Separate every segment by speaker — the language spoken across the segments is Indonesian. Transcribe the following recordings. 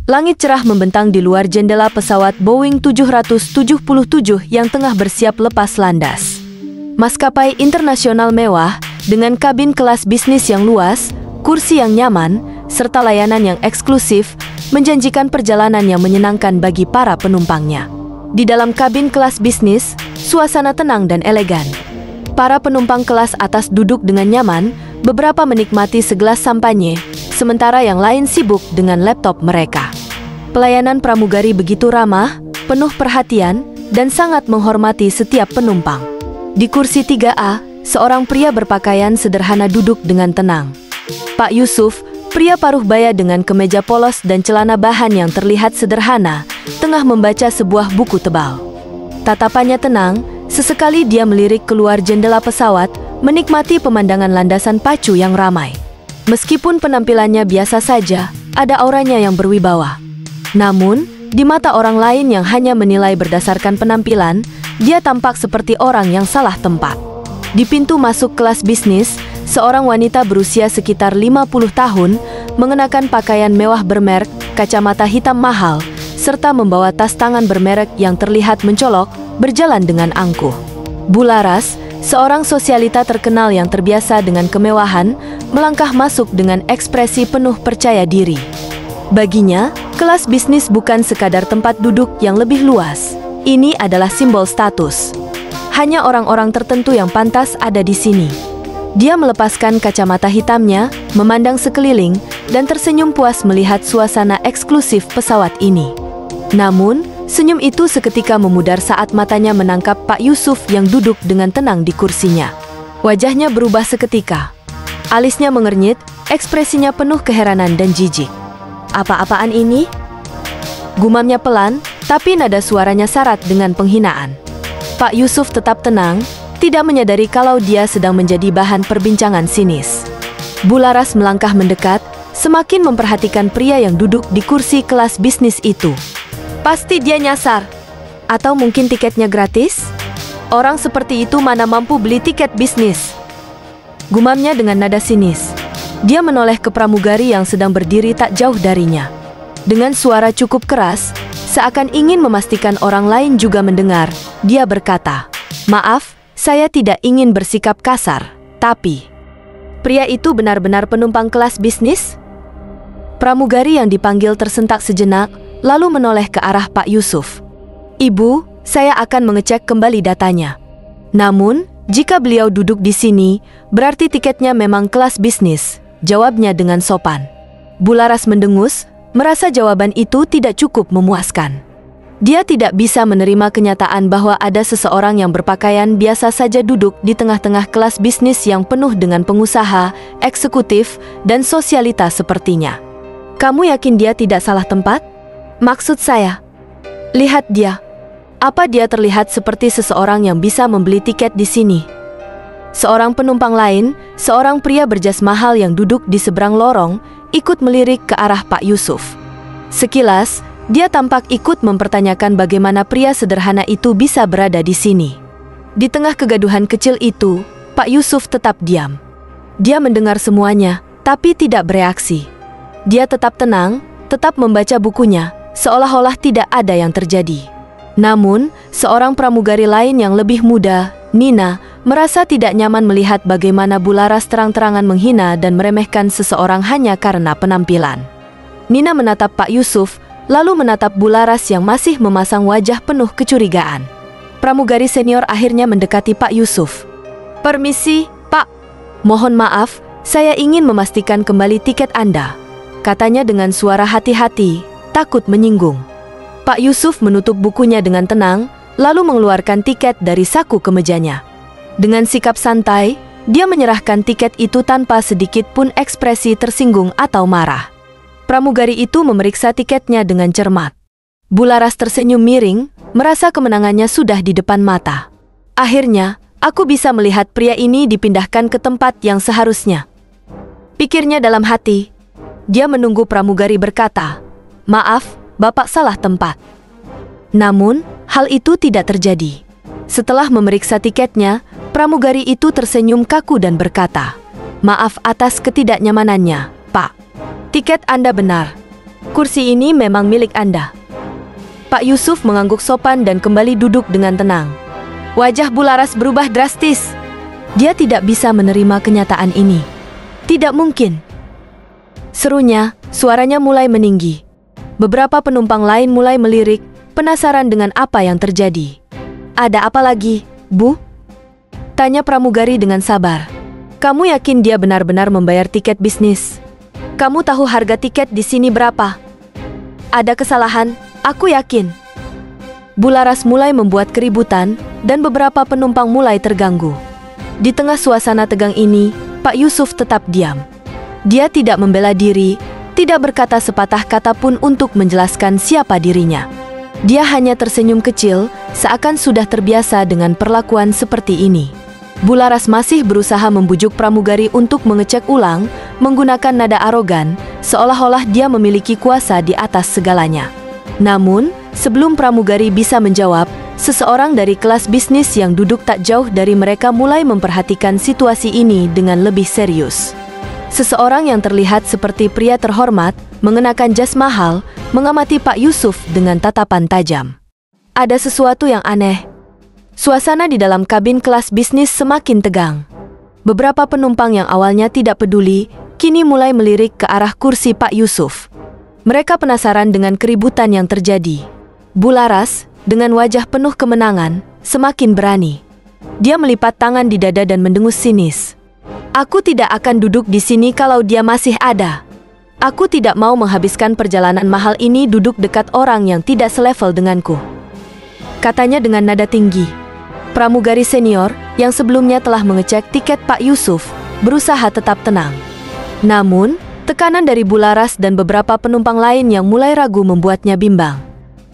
Speaker 1: Langit cerah membentang di luar jendela pesawat Boeing 777 yang tengah bersiap lepas landas. Maskapai internasional mewah, dengan kabin kelas bisnis yang luas, kursi yang nyaman, serta layanan yang eksklusif, menjanjikan perjalanan yang menyenangkan bagi para penumpangnya. Di dalam kabin kelas bisnis, suasana tenang dan elegan. Para penumpang kelas atas duduk dengan nyaman, beberapa menikmati segelas sampanye, sementara yang lain sibuk dengan laptop mereka. Pelayanan pramugari begitu ramah, penuh perhatian, dan sangat menghormati setiap penumpang. Di kursi 3A, seorang pria berpakaian sederhana duduk dengan tenang. Pak Yusuf, pria paruh baya dengan kemeja polos dan celana bahan yang terlihat sederhana, tengah membaca sebuah buku tebal. Tatapannya tenang, sesekali dia melirik keluar jendela pesawat, menikmati pemandangan landasan pacu yang ramai. Meskipun penampilannya biasa saja, ada auranya yang berwibawa. Namun, di mata orang lain yang hanya menilai berdasarkan penampilan, dia tampak seperti orang yang salah tempat. Di pintu masuk kelas bisnis, seorang wanita berusia sekitar 50 tahun, mengenakan pakaian mewah bermerek, kacamata hitam mahal, serta membawa tas tangan bermerek yang terlihat mencolok, berjalan dengan angkuh. Bularas, seorang sosialita terkenal yang terbiasa dengan kemewahan, melangkah masuk dengan ekspresi penuh percaya diri. Baginya, kelas bisnis bukan sekadar tempat duduk yang lebih luas. Ini adalah simbol status. Hanya orang-orang tertentu yang pantas ada di sini. Dia melepaskan kacamata hitamnya, memandang sekeliling, dan tersenyum puas melihat suasana eksklusif pesawat ini. Namun, senyum itu seketika memudar saat matanya menangkap Pak Yusuf yang duduk dengan tenang di kursinya. Wajahnya berubah seketika. Alisnya mengernyit, ekspresinya penuh keheranan dan jijik. Apa-apaan ini? Gumamnya pelan, tapi nada suaranya syarat dengan penghinaan. Pak Yusuf tetap tenang, tidak menyadari kalau dia sedang menjadi bahan perbincangan sinis. Bularas melangkah mendekat, semakin memperhatikan pria yang duduk di kursi kelas bisnis itu. Pasti dia nyasar. Atau mungkin tiketnya gratis? Orang seperti itu mana mampu beli tiket bisnis? Gumamnya dengan nada sinis. Dia menoleh ke pramugari yang sedang berdiri tak jauh darinya. Dengan suara cukup keras, seakan ingin memastikan orang lain juga mendengar, dia berkata, "Maaf, saya tidak ingin bersikap kasar, tapi..." Pria itu benar-benar penumpang kelas bisnis? Pramugari yang dipanggil tersentak sejenak, lalu menoleh ke arah Pak Yusuf. "Ibu, saya akan mengecek kembali datanya. Namun, jika beliau duduk di sini, berarti tiketnya memang kelas bisnis," jawabnya dengan sopan. Bularas mendengus, merasa jawaban itu tidak cukup memuaskan. Dia tidak bisa menerima kenyataan bahwa ada seseorang yang berpakaian biasa saja duduk di tengah-tengah kelas bisnis yang penuh dengan pengusaha, eksekutif, dan sosialita sepertinya. "Kamu yakin dia tidak salah tempat? Maksud saya, lihat dia. Apa dia terlihat seperti seseorang yang bisa membeli tiket di sini?" Seorang penumpang lain, seorang pria berjas mahal yang duduk di seberang lorong, ikut melirik ke arah Pak Yusuf. Sekilas, dia tampak ikut mempertanyakan bagaimana pria sederhana itu bisa berada di sini. Di tengah kegaduhan kecil itu, Pak Yusuf tetap diam. Dia mendengar semuanya, tapi tidak bereaksi. Dia tetap tenang, tetap membaca bukunya, seolah-olah tidak ada yang terjadi. Namun, seorang pramugari lain yang lebih muda, Nina, merasa tidak nyaman melihat bagaimana Bularas terang-terangan menghina dan meremehkan seseorang hanya karena penampilan. Nina menatap Pak Yusuf, lalu menatap Bularas yang masih memasang wajah penuh kecurigaan. Pramugari senior akhirnya mendekati Pak Yusuf. "Permisi, Pak. Mohon maaf, saya ingin memastikan kembali tiket Anda," katanya dengan suara hati-hati, takut menyinggung. Pak Yusuf menutup bukunya dengan tenang, lalu mengeluarkan tiket dari saku kemejanya. Dengan sikap santai, dia menyerahkan tiket itu tanpa sedikit pun ekspresi tersinggung atau marah. Pramugari itu memeriksa tiketnya dengan cermat. Bularas tersenyum miring, merasa kemenangannya sudah di depan mata. "Akhirnya, aku bisa melihat pria ini dipindahkan ke tempat yang seharusnya," pikirnya dalam hati. Dia menunggu pramugari berkata, "Maaf, Bapak salah tempat." Namun, hal itu tidak terjadi. Setelah memeriksa tiketnya, pramugari itu tersenyum kaku dan berkata, "Maaf atas ketidaknyamanannya, Pak. Tiket Anda benar. kursi ini memang milik Anda." Pak Yusuf mengangguk sopan dan kembali duduk dengan tenang. Wajah Bularas berubah drastis. Dia tidak bisa menerima kenyataan ini. "Tidak mungkin!" serunya, suaranya mulai meninggi. Beberapa penumpang lain mulai melirik, penasaran dengan apa yang terjadi. "Ada apa lagi, Bu?" tanya pramugari dengan sabar. "Kamu yakin dia benar-benar membayar tiket bisnis? Kamu tahu harga tiket di sini berapa?" "Ada kesalahan, aku yakin." Bularas mulai membuat keributan, dan beberapa penumpang mulai terganggu. Di tengah suasana tegang ini, Pak Yusuf tetap diam. Dia tidak membela diri, tidak berkata sepatah kata pun untuk menjelaskan siapa dirinya. Dia hanya tersenyum kecil, seakan sudah terbiasa dengan perlakuan seperti ini. Bularas masih berusaha membujuk pramugari untuk mengecek ulang, menggunakan nada arogan, seolah-olah dia memiliki kuasa di atas segalanya. Namun, sebelum pramugari bisa menjawab, seseorang dari kelas bisnis yang duduk tak jauh dari mereka mulai memperhatikan situasi ini dengan lebih serius. Seseorang yang terlihat seperti pria terhormat, mengenakan jas mahal, mengamati Pak Yusuf dengan tatapan tajam. Ada sesuatu yang aneh. Suasana di dalam kabin kelas bisnis semakin tegang. Beberapa penumpang yang awalnya tidak peduli, kini mulai melirik ke arah kursi Pak Yusuf. Mereka penasaran dengan keributan yang terjadi. Bularas, dengan wajah penuh kemenangan, semakin berani. Dia melipat tangan di dada dan mendengus sinis. "Aku tidak akan duduk di sini kalau dia masih ada. Aku tidak mau menghabiskan perjalanan mahal ini duduk dekat orang yang tidak selevel denganku," katanya dengan nada tinggi. Pramugari senior, yang sebelumnya telah mengecek tiket Pak Yusuf, berusaha tetap tenang. Namun, tekanan dari Bularas dan beberapa penumpang lain yang mulai ragu membuatnya bimbang.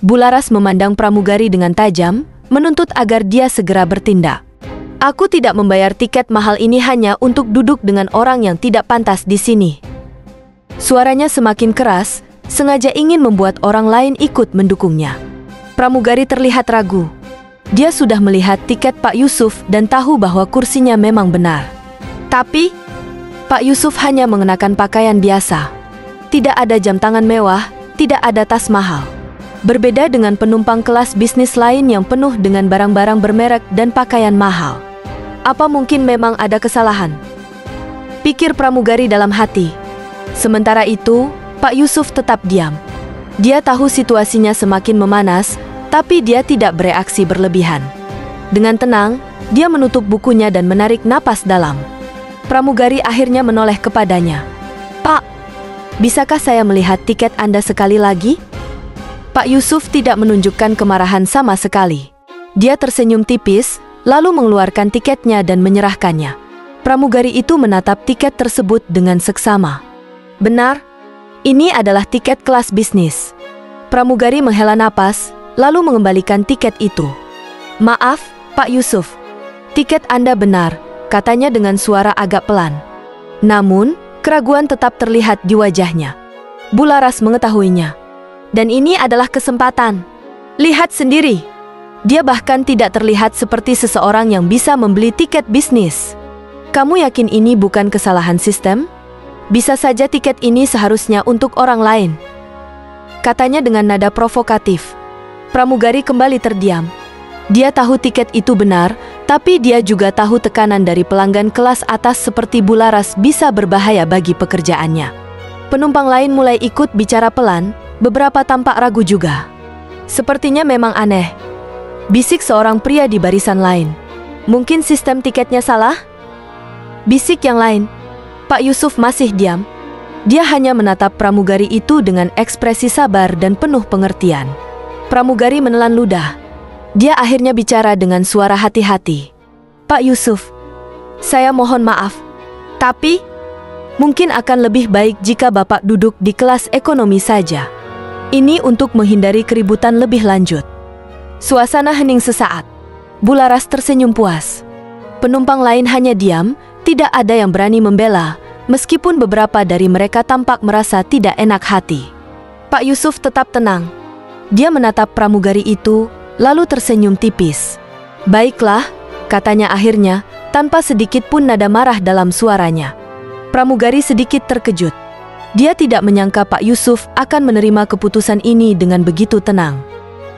Speaker 1: Bularas memandang pramugari dengan tajam, menuntut agar dia segera bertindak. "Aku tidak membayar tiket mahal ini hanya untuk duduk dengan orang yang tidak pantas di sini." Suaranya semakin keras, sengaja ingin membuat orang lain ikut mendukungnya. Pramugari terlihat ragu. Dia sudah melihat tiket Pak Yusuf dan tahu bahwa kursinya memang benar. Tapi, Pak Yusuf hanya mengenakan pakaian biasa. Tidak ada jam tangan mewah, tidak ada tas mahal. Berbeda dengan penumpang kelas bisnis lain yang penuh dengan barang-barang bermerek dan pakaian mahal. Apa mungkin memang ada kesalahan? Pikir pramugari dalam hati. Sementara itu, Pak Yusuf tetap diam. Dia tahu situasinya semakin memanas, tapi dia tidak bereaksi berlebihan. Dengan tenang, dia menutup bukunya dan menarik napas dalam. Pramugari akhirnya menoleh kepadanya. "Pak, bisakah saya melihat tiket Anda sekali lagi?" Pak Yusuf tidak menunjukkan kemarahan sama sekali. Dia tersenyum tipis, lalu mengeluarkan tiketnya dan menyerahkannya. Pramugari itu menatap tiket tersebut dengan seksama. "Benar, ini adalah tiket kelas bisnis." Pramugari menghela napas, lalu mengembalikan tiket itu. "Maaf, Pak Yusuf, tiket Anda benar," katanya dengan suara agak pelan. Namun, keraguan tetap terlihat di wajahnya. Bularas mengetahuinya. Dan ini adalah kesempatan. Lihat sendiri. Dia bahkan tidak terlihat seperti seseorang yang bisa membeli tiket bisnis. "Kamu yakin ini bukan kesalahan sistem? Bisa saja tiket ini seharusnya untuk orang lain," katanya dengan nada provokatif. Pramugari kembali terdiam. Dia tahu tiket itu benar, tapi dia juga tahu tekanan dari pelanggan kelas atas seperti Bularas bisa berbahaya bagi pekerjaannya. Penumpang lain mulai ikut bicara pelan, beberapa tampak ragu juga. "Sepertinya memang aneh," bisik seorang pria di barisan lain. "Mungkin sistem tiketnya salah?" bisik yang lain. Pak Yusuf masih diam. Dia hanya menatap pramugari itu dengan ekspresi sabar dan penuh pengertian. Pramugari menelan ludah. Dia akhirnya bicara dengan suara hati-hati. "Pak Yusuf, saya mohon maaf. Tapi, mungkin akan lebih baik jika Bapak duduk di kelas ekonomi saja. Ini untuk menghindari keributan lebih lanjut." Suasana hening sesaat. Bularas tersenyum puas. Penumpang lain hanya diam, tidak ada yang berani membela, meskipun beberapa dari mereka tampak merasa tidak enak hati. Pak Yusuf tetap tenang. Dia menatap pramugari itu, lalu tersenyum tipis. "Baiklah," katanya akhirnya, tanpa sedikit pun nada marah dalam suaranya. Pramugari sedikit terkejut. Dia tidak menyangka Pak Yusuf akan menerima keputusan ini dengan begitu tenang.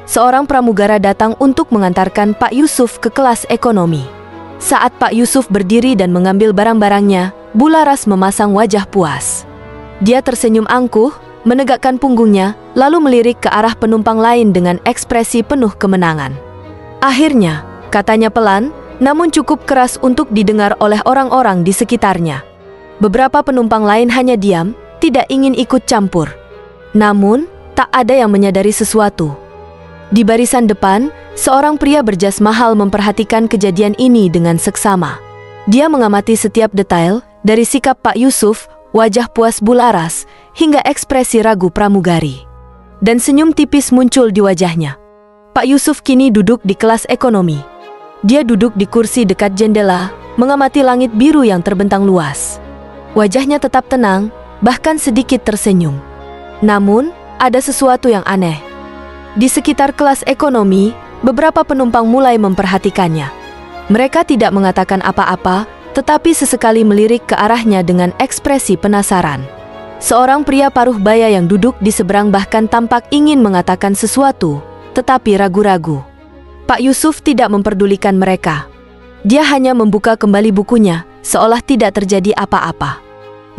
Speaker 1: Seorang pramugara datang untuk mengantarkan Pak Yusuf ke kelas ekonomi. Saat Pak Yusuf berdiri dan mengambil barang-barangnya, Bularas memasang wajah puas. Dia tersenyum angkuh, menegakkan punggungnya, lalu melirik ke arah penumpang lain dengan ekspresi penuh kemenangan. Akhirnya, katanya pelan, namun cukup keras untuk didengar oleh orang-orang di sekitarnya. Beberapa penumpang lain hanya diam, tidak ingin ikut campur. Namun, tak ada yang menyadari sesuatu. Di barisan depan, seorang pria berjas mahal memperhatikan kejadian ini dengan seksama. Dia mengamati setiap detail, dari sikap Pak Yusuf, wajah puas Bularas, hingga ekspresi ragu pramugari. Dan senyum tipis muncul di wajahnya. Pak Yusuf kini duduk di kelas ekonomi. Dia duduk di kursi dekat jendela, mengamati langit biru yang terbentang luas. Wajahnya tetap tenang, bahkan sedikit tersenyum. Namun, ada sesuatu yang aneh. Di sekitar kelas ekonomi, beberapa penumpang mulai memperhatikannya. Mereka tidak mengatakan apa-apa, tetapi sesekali melirik ke arahnya dengan ekspresi penasaran. Seorang pria paruh baya yang duduk di seberang bahkan tampak ingin mengatakan sesuatu, tetapi ragu-ragu. Pak Yusuf tidak memperdulikan mereka. Dia hanya membuka kembali bukunya, seolah tidak terjadi apa-apa.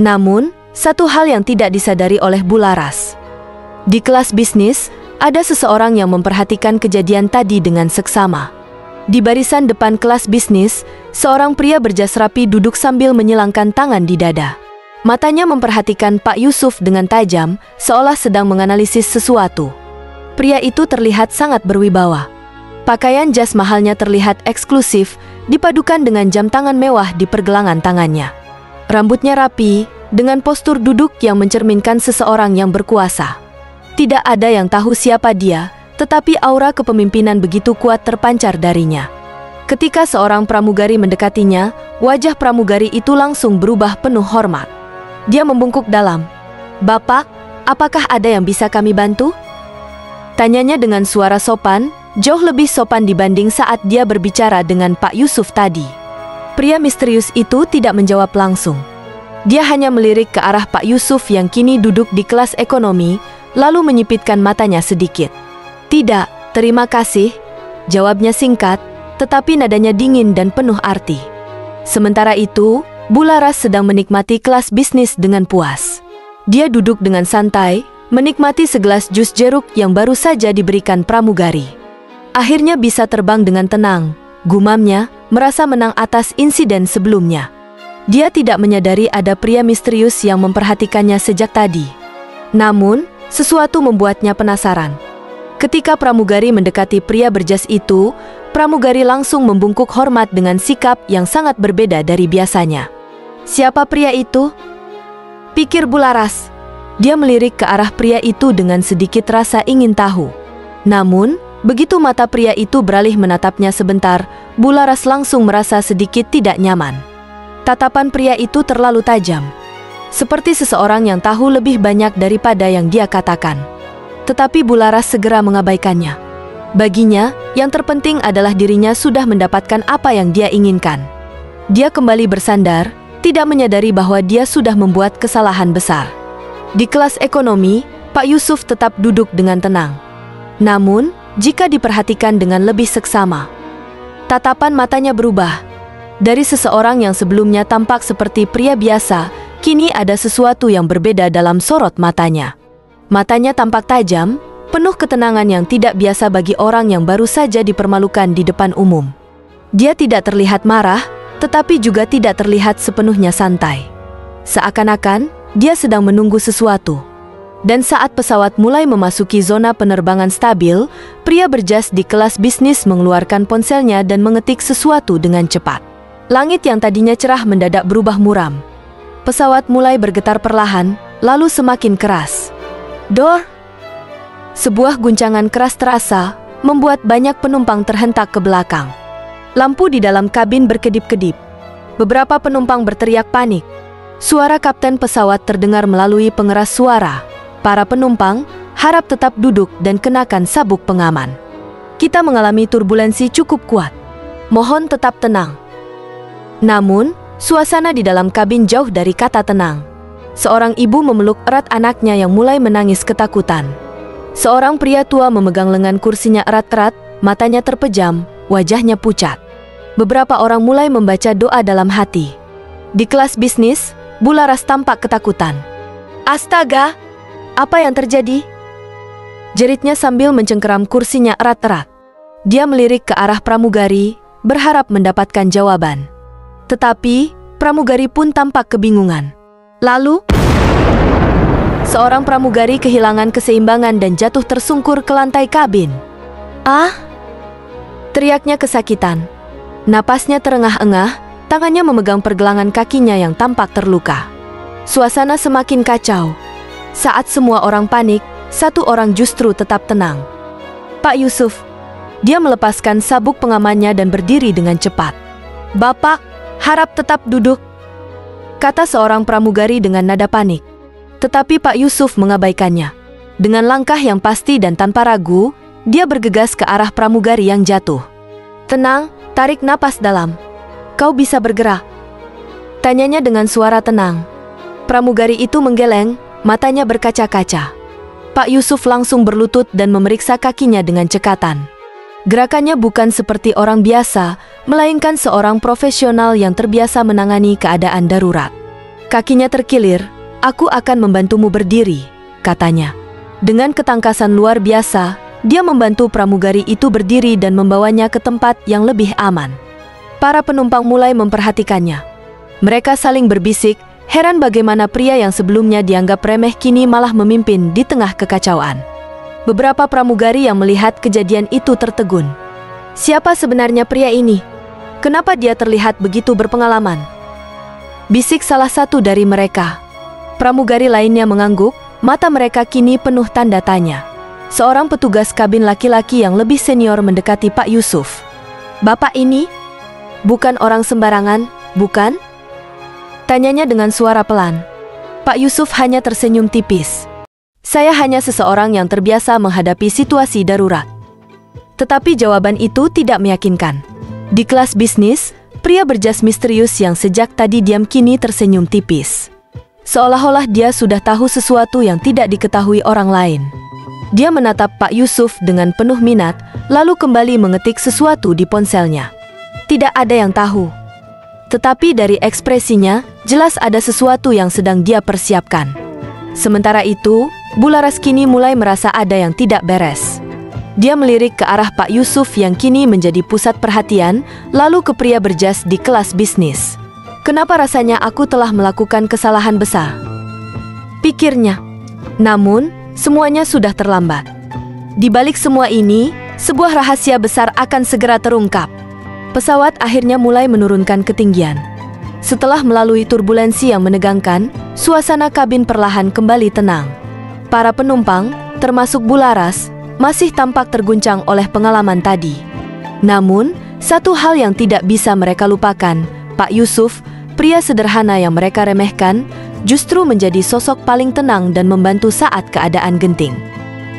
Speaker 1: Namun, satu hal yang tidak disadari oleh Bularas. Di kelas bisnis, ada seseorang yang memperhatikan kejadian tadi dengan seksama. Di barisan depan kelas bisnis, seorang pria berjas rapi duduk sambil menyilangkan tangan di dada. Matanya memperhatikan Pak Yusuf dengan tajam, seolah sedang menganalisis sesuatu. Pria itu terlihat sangat berwibawa. Pakaian jas mahalnya terlihat eksklusif, dipadukan dengan jam tangan mewah di pergelangan tangannya. Rambutnya rapi, dengan postur duduk yang mencerminkan seseorang yang berkuasa. Tidak ada yang tahu siapa dia, tetapi aura kepemimpinan begitu kuat terpancar darinya. Ketika seorang pramugari mendekatinya, wajah pramugari itu langsung berubah penuh hormat. Dia membungkuk dalam. "Bapak, apakah ada yang bisa kami bantu?" Tanyanya dengan suara sopan, jauh lebih sopan dibanding saat dia berbicara dengan Pak Yusuf tadi. Pria misterius itu tidak menjawab langsung. Dia hanya melirik ke arah Pak Yusuf yang kini duduk di kelas ekonomi, lalu menyipitkan matanya sedikit. "Tidak, terima kasih," jawabnya singkat, tetapi nadanya dingin dan penuh arti. Sementara itu, Bularas sedang menikmati kelas bisnis dengan puas. Dia duduk dengan santai, menikmati segelas jus jeruk yang baru saja diberikan pramugari. Akhirnya bisa terbang dengan tenang, gumamnya, merasa menang atas insiden sebelumnya. Dia tidak menyadari ada pria misterius yang memperhatikannya sejak tadi. Namun, sesuatu membuatnya penasaran. Ketika pramugari mendekati pria berjas itu, pramugari langsung membungkuk hormat dengan sikap yang sangat berbeda dari biasanya. "Siapa pria itu?" pikir Bularas. Dia melirik ke arah pria itu dengan sedikit rasa ingin tahu. Namun, begitu mata pria itu beralih menatapnya sebentar, Bularas langsung merasa sedikit tidak nyaman. Tatapan pria itu terlalu tajam. Seperti seseorang yang tahu lebih banyak daripada yang dia katakan. Tetapi Bularas segera mengabaikannya. Baginya, yang terpenting adalah dirinya sudah mendapatkan apa yang dia inginkan. Dia kembali bersandar, tidak menyadari bahwa dia sudah membuat kesalahan besar. Di kelas ekonomi, Pak Yusuf tetap duduk dengan tenang. Namun, jika diperhatikan dengan lebih seksama, tatapan matanya berubah. Dari seseorang yang sebelumnya tampak seperti pria biasa, kini ada sesuatu yang berbeda dalam sorot matanya. Matanya tampak tajam, penuh ketenangan yang tidak biasa bagi orang yang baru saja dipermalukan di depan umum. Dia tidak terlihat marah, tetapi juga tidak terlihat sepenuhnya santai. Seakan-akan, dia sedang menunggu sesuatu. Dan saat pesawat mulai memasuki zona penerbangan stabil, pria berjas di kelas bisnis mengeluarkan ponselnya dan mengetik sesuatu dengan cepat. Langit yang tadinya cerah mendadak berubah muram. Pesawat mulai bergetar perlahan, lalu semakin keras. "Dor!" Sebuah guncangan keras terasa, membuat banyak penumpang terhentak ke belakang. Lampu di dalam kabin berkedip-kedip. Beberapa penumpang berteriak panik. Suara kapten pesawat terdengar melalui pengeras suara. Para penumpang harap tetap duduk dan kenakan sabuk pengaman. "Kita mengalami turbulensi cukup kuat. Mohon tetap tenang." Namun, suasana di dalam kabin jauh dari kata tenang. Seorang ibu memeluk erat anaknya yang mulai menangis ketakutan. Seorang pria tua memegang lengan kursinya erat-erat, matanya terpejam, wajahnya pucat. Beberapa orang mulai membaca doa dalam hati. Di kelas bisnis, Bularas tampak ketakutan. "Astaga, apa yang terjadi?" jeritnya sambil mencengkeram kursinya erat-erat. Dia melirik ke arah pramugari, berharap mendapatkan jawaban. Tetapi, pramugari pun tampak kebingungan. Lalu, seorang pramugari kehilangan keseimbangan dan jatuh tersungkur ke lantai kabin. "Ah!" teriaknya kesakitan. Napasnya terengah-engah, tangannya memegang pergelangan kakinya yang tampak terluka. Suasana semakin kacau. Saat semua orang panik, satu orang justru tetap tenang. "Pak Yusuf." Dia melepaskan sabuk pengamannya dan berdiri dengan cepat. "Bapak, harap tetap duduk," kata seorang pramugari dengan nada panik. Tetapi Pak Yusuf mengabaikannya. Dengan langkah yang pasti dan tanpa ragu, dia bergegas ke arah pramugari yang jatuh. "Tenang, tarik napas dalam. Kau bisa bergerak," tanyanya dengan suara tenang. Pramugari itu menggeleng, matanya berkaca-kaca. Pak Yusuf langsung berlutut dan memeriksa kakinya dengan cekatan. Gerakannya bukan seperti orang biasa, melainkan seorang profesional yang terbiasa menangani keadaan darurat. Kakinya terkilir. "Aku akan membantumu berdiri," katanya. Dengan ketangkasan luar biasa, dia membantu pramugari itu berdiri dan membawanya ke tempat yang lebih aman. Para penumpang mulai memperhatikannya. Mereka saling berbisik, heran bagaimana pria yang sebelumnya dianggap remeh kini malah memimpin di tengah kekacauan. Beberapa pramugari yang melihat kejadian itu tertegun. "Siapa sebenarnya pria ini? Kenapa dia terlihat begitu berpengalaman?" bisik salah satu dari mereka. Pramugari lainnya mengangguk, mata mereka kini penuh tanda tanya. Seorang petugas kabin laki-laki yang lebih senior mendekati Pak Yusuf. "Bapak ini bukan orang sembarangan, bukan?" tanyanya dengan suara pelan. Pak Yusuf hanya tersenyum tipis. "Saya hanya seseorang yang terbiasa menghadapi situasi darurat." Tetapi jawaban itu tidak meyakinkan. Di kelas bisnis, pria berjas misterius yang sejak tadi diam kini tersenyum tipis. Seolah-olah dia sudah tahu sesuatu yang tidak diketahui orang lain. Dia menatap Pak Yusuf dengan penuh minat, lalu kembali mengetik sesuatu di ponselnya. Tidak ada yang tahu. Tetapi dari ekspresinya, jelas ada sesuatu yang sedang dia persiapkan. Sementara itu, Bularas kini mulai merasa ada yang tidak beres. Dia melirik ke arah Pak Yusuf yang kini menjadi pusat perhatian, lalu ke pria berjas di kelas bisnis. "Kenapa rasanya aku telah melakukan kesalahan besar?" pikirnya. Namun, semuanya sudah terlambat. Di balik semua ini, sebuah rahasia besar akan segera terungkap. Pesawat akhirnya mulai menurunkan ketinggian. Setelah melalui turbulensi yang menegangkan, suasana kabin perlahan kembali tenang. Para penumpang, termasuk Bularas, masih tampak terguncang oleh pengalaman tadi. Namun, satu hal yang tidak bisa mereka lupakan, Pak Yusuf, pria sederhana yang mereka remehkan, justru menjadi sosok paling tenang dan membantu saat keadaan genting.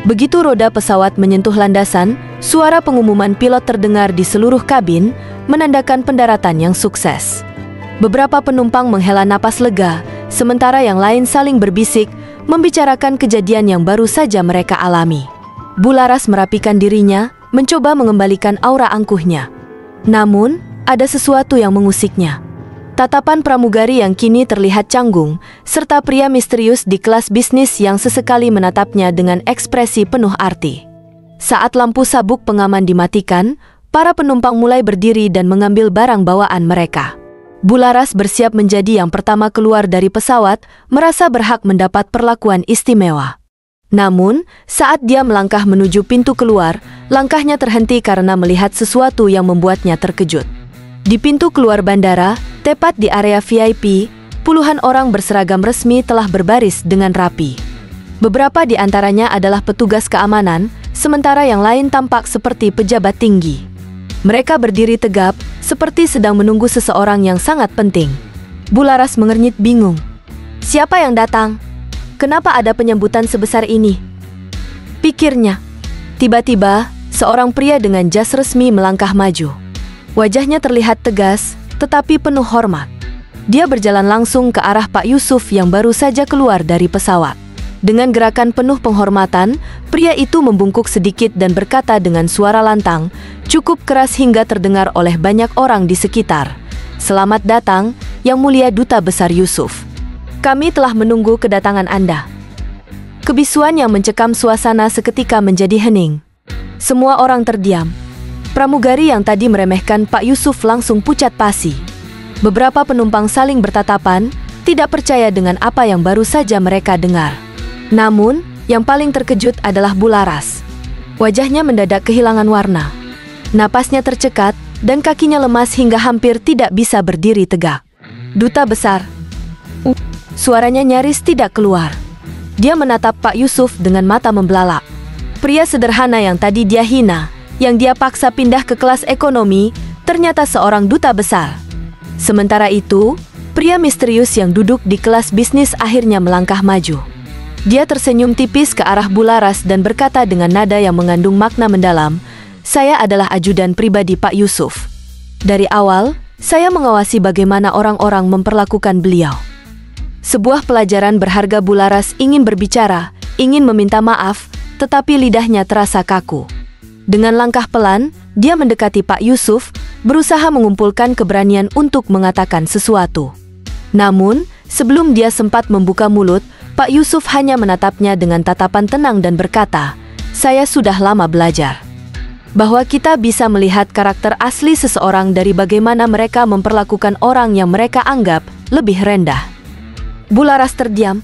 Speaker 1: Begitu roda pesawat menyentuh landasan, suara pengumuman pilot terdengar di seluruh kabin, menandakan pendaratan yang sukses. Beberapa penumpang menghela napas lega, sementara yang lain saling berbisik, membicarakan kejadian yang baru saja mereka alami. Bularas merapikan dirinya, mencoba mengembalikan aura angkuhnya. Namun, ada sesuatu yang mengusiknya. Tatapan pramugari yang kini terlihat canggung, serta pria misterius di kelas bisnis yang sesekali menatapnya dengan ekspresi penuh arti. Saat lampu sabuk pengaman dimatikan, para penumpang mulai berdiri dan mengambil barang bawaan mereka. Bularas bersiap menjadi yang pertama keluar dari pesawat, merasa berhak mendapat perlakuan istimewa. Namun, saat dia melangkah menuju pintu keluar, langkahnya terhenti karena melihat sesuatu yang membuatnya terkejut. Di pintu keluar bandara, tepat di area VIP, puluhan orang berseragam resmi telah berbaris dengan rapi. Beberapa di antaranya adalah petugas keamanan, sementara yang lain tampak seperti pejabat tinggi. Mereka berdiri tegap, seperti sedang menunggu seseorang yang sangat penting. Bularas mengernyit bingung. Siapa yang datang? Kenapa ada penyambutan sebesar ini? Pikirnya. Tiba-tiba, seorang pria dengan jas resmi melangkah maju. Wajahnya terlihat tegas, tetapi penuh hormat. Dia berjalan langsung ke arah Pak Yusuf yang baru saja keluar dari pesawat. Dengan gerakan penuh penghormatan, pria itu membungkuk sedikit dan berkata dengan suara lantang, cukup keras hingga terdengar oleh banyak orang di sekitar. "Selamat datang, Yang Mulia Duta Besar Yusuf. Kami telah menunggu kedatangan Anda." Kebisuan yang mencekam suasana seketika menjadi hening. Semua orang terdiam. Pramugari yang tadi meremehkan Pak Yusuf langsung pucat pasi. Beberapa penumpang saling bertatapan, tidak percaya dengan apa yang baru saja mereka dengar. Namun, yang paling terkejut adalah Bularas. Wajahnya mendadak kehilangan warna. Napasnya tercekat, dan kakinya lemas hingga hampir tidak bisa berdiri tegak. "Duta Besar." Suaranya nyaris tidak keluar. Dia menatap Pak Yusuf dengan mata membelalak. Pria sederhana yang tadi dia hina, yang dia paksa pindah ke kelas ekonomi, ternyata seorang duta besar. Sementara itu, pria misterius yang duduk di kelas bisnis akhirnya melangkah maju. Dia tersenyum tipis ke arah Bularas dan berkata dengan nada yang mengandung makna mendalam, "Saya adalah ajudan pribadi Pak Yusuf. Dari awal, saya mengawasi bagaimana orang-orang memperlakukan beliau." Sebuah pelajaran berharga. Bularas ingin berbicara, ingin meminta maaf, tetapi lidahnya terasa kaku. Dengan langkah pelan, dia mendekati Pak Yusuf, berusaha mengumpulkan keberanian untuk mengatakan sesuatu. Namun, sebelum dia sempat membuka mulut, Pak Yusuf hanya menatapnya dengan tatapan tenang dan berkata, "Saya sudah lama belajar bahwa kita bisa melihat karakter asli seseorang dari bagaimana mereka memperlakukan orang yang mereka anggap lebih rendah." Bularas terdiam.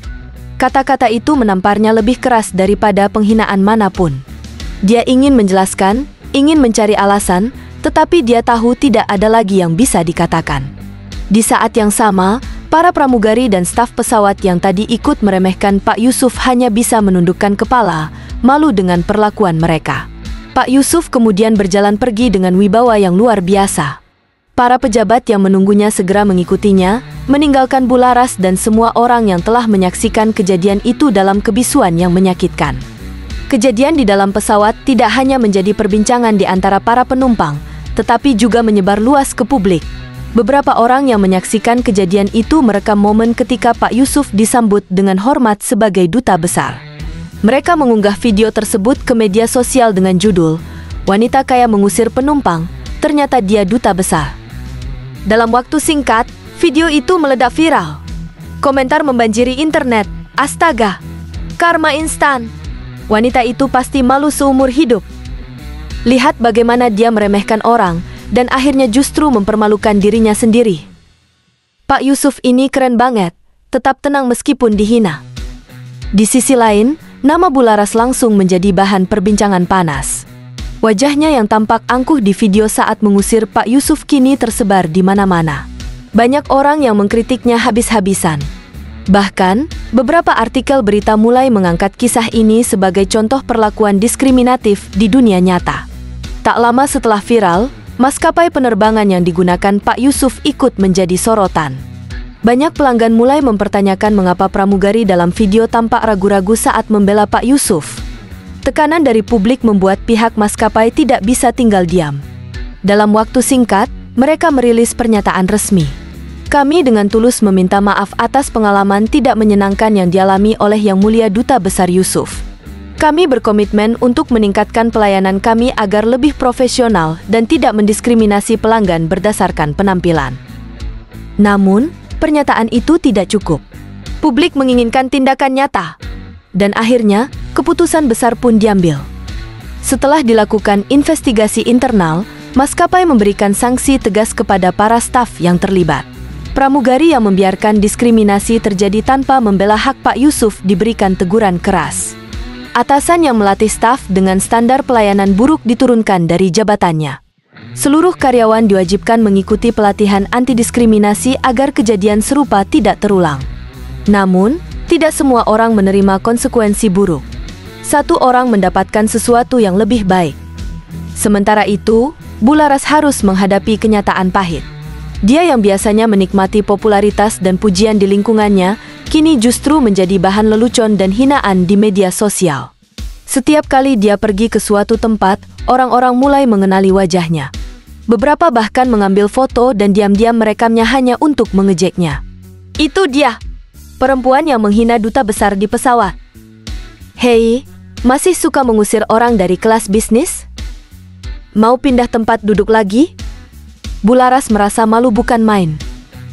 Speaker 1: Kata-kata itu menamparnya lebih keras daripada penghinaan manapun. Dia ingin menjelaskan, ingin mencari alasan, tetapi dia tahu tidak ada lagi yang bisa dikatakan. Di saat yang sama, para pramugari dan staf pesawat yang tadi ikut meremehkan Pak Yusuf hanya bisa menundukkan kepala, malu dengan perlakuan mereka. Pak Yusuf kemudian berjalan pergi dengan wibawa yang luar biasa. Para pejabat yang menunggunya segera mengikutinya, meninggalkan Bularas dan semua orang yang telah menyaksikan kejadian itu dalam kebisuan yang menyakitkan. Kejadian di dalam pesawat tidak hanya menjadi perbincangan di antara para penumpang, tetapi juga menyebar luas ke publik. Beberapa orang yang menyaksikan kejadian itu merekam momen ketika Pak Yusuf disambut dengan hormat sebagai duta besar. Mereka mengunggah video tersebut ke media sosial dengan judul, "Wanita kaya mengusir penumpang, ternyata dia duta besar." Dalam waktu singkat, video itu meledak viral. Komentar membanjiri internet, "Astaga, karma instan. Wanita itu pasti malu seumur hidup. Lihat bagaimana dia meremehkan orang, dan akhirnya justru mempermalukan dirinya sendiri. Pak Yusuf ini keren banget, tetap tenang meskipun dihina." Di sisi lain, nama Bularas langsung menjadi bahan perbincangan panas. Wajahnya yang tampak angkuh di video saat mengusir Pak Yusuf kini tersebar di mana-mana. Banyak orang yang mengkritiknya habis-habisan. Bahkan, beberapa artikel berita mulai mengangkat kisah ini sebagai contoh perlakuan diskriminatif di dunia nyata. Tak lama setelah viral, maskapai penerbangan yang digunakan Pak Yusuf ikut menjadi sorotan. Banyak pelanggan mulai mempertanyakan mengapa pramugari dalam video tampak ragu-ragu saat membela Pak Yusuf. Tekanan dari publik membuat pihak maskapai tidak bisa tinggal diam. Dalam waktu singkat, mereka merilis pernyataan resmi. "Kami dengan tulus meminta maaf atas pengalaman tidak menyenangkan yang dialami oleh Yang Mulia Duta Besar Yusuf. Kami berkomitmen untuk meningkatkan pelayanan kami agar lebih profesional dan tidak mendiskriminasi pelanggan berdasarkan penampilan." Namun, pernyataan itu tidak cukup. Publik menginginkan tindakan nyata. Dan akhirnya, keputusan besar pun diambil. Setelah dilakukan investigasi internal, maskapai memberikan sanksi tegas kepada para staf yang terlibat. Pramugari yang membiarkan diskriminasi terjadi tanpa membela hak Pak Yusuf diberikan teguran keras. Atasan yang melatih staf dengan standar pelayanan buruk diturunkan dari jabatannya. Seluruh karyawan diwajibkan mengikuti pelatihan anti-diskriminasi agar kejadian serupa tidak terulang. Namun, tidak semua orang menerima konsekuensi buruk. Satu orang mendapatkan sesuatu yang lebih baik. Sementara itu, Bularas harus menghadapi kenyataan pahit. Dia yang biasanya menikmati popularitas dan pujian di lingkungannya, kini justru menjadi bahan lelucon dan hinaan di media sosial. Setiap kali dia pergi ke suatu tempat, orang-orang mulai mengenali wajahnya. Beberapa bahkan mengambil foto dan diam-diam merekamnya hanya untuk mengejeknya. Itu dia, perempuan yang menghina duta besar di pesawat. Hei, masih suka mengusir orang dari kelas bisnis? Mau pindah tempat duduk lagi? Bularas merasa malu bukan main.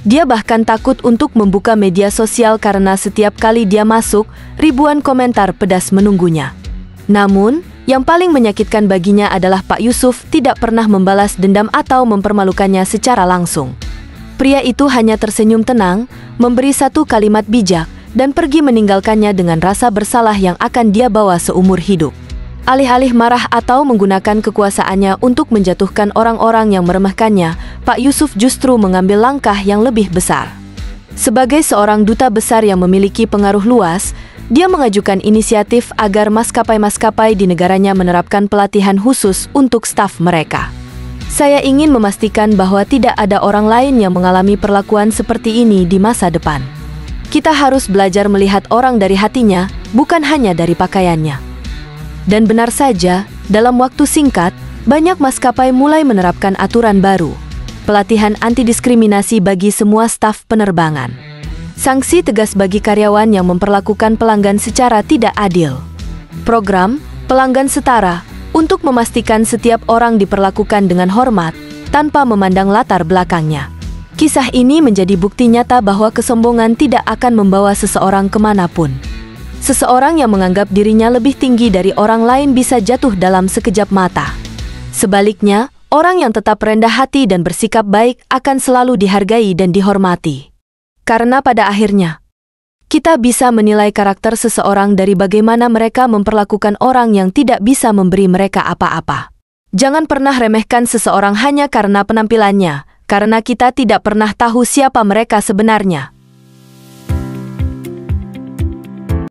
Speaker 1: Dia bahkan takut untuk membuka media sosial karena setiap kali dia masuk, ribuan komentar pedas menunggunya. Namun, yang paling menyakitkan baginya adalah Pak Yusuf tidak pernah membalas dendam atau mempermalukannya secara langsung. Pria itu hanya tersenyum tenang, memberi satu kalimat bijak, dan pergi meninggalkannya dengan rasa bersalah yang akan dia bawa seumur hidup. Alih-alih marah atau menggunakan kekuasaannya untuk menjatuhkan orang-orang yang meremehkannya, Pak Yusuf justru mengambil langkah yang lebih besar. Sebagai seorang duta besar yang memiliki pengaruh luas, dia mengajukan inisiatif agar maskapai-maskapai di negaranya menerapkan pelatihan khusus untuk staf mereka. Saya ingin memastikan bahwa tidak ada orang lain yang mengalami perlakuan seperti ini di masa depan. Kita harus belajar melihat orang dari hatinya, bukan hanya dari pakaiannya. Dan benar saja, dalam waktu singkat, banyak maskapai mulai menerapkan aturan baru. Pelatihan anti-diskriminasi bagi semua staf penerbangan. Sanksi tegas bagi karyawan yang memperlakukan pelanggan secara tidak adil. Program pelanggan setara untuk memastikan setiap orang diperlakukan dengan hormat tanpa memandang latar belakangnya. Kisah ini menjadi bukti nyata bahwa kesombongan tidak akan membawa seseorang kemanapun. Seseorang yang menganggap dirinya lebih tinggi dari orang lain bisa jatuh dalam sekejap mata. Sebaliknya, orang yang tetap rendah hati dan bersikap baik akan selalu dihargai dan dihormati. Karena pada akhirnya, kita bisa menilai karakter seseorang dari bagaimana mereka memperlakukan orang yang tidak bisa memberi mereka apa-apa. Jangan pernah remehkan seseorang hanya karena penampilannya, karena kita tidak pernah tahu siapa mereka sebenarnya.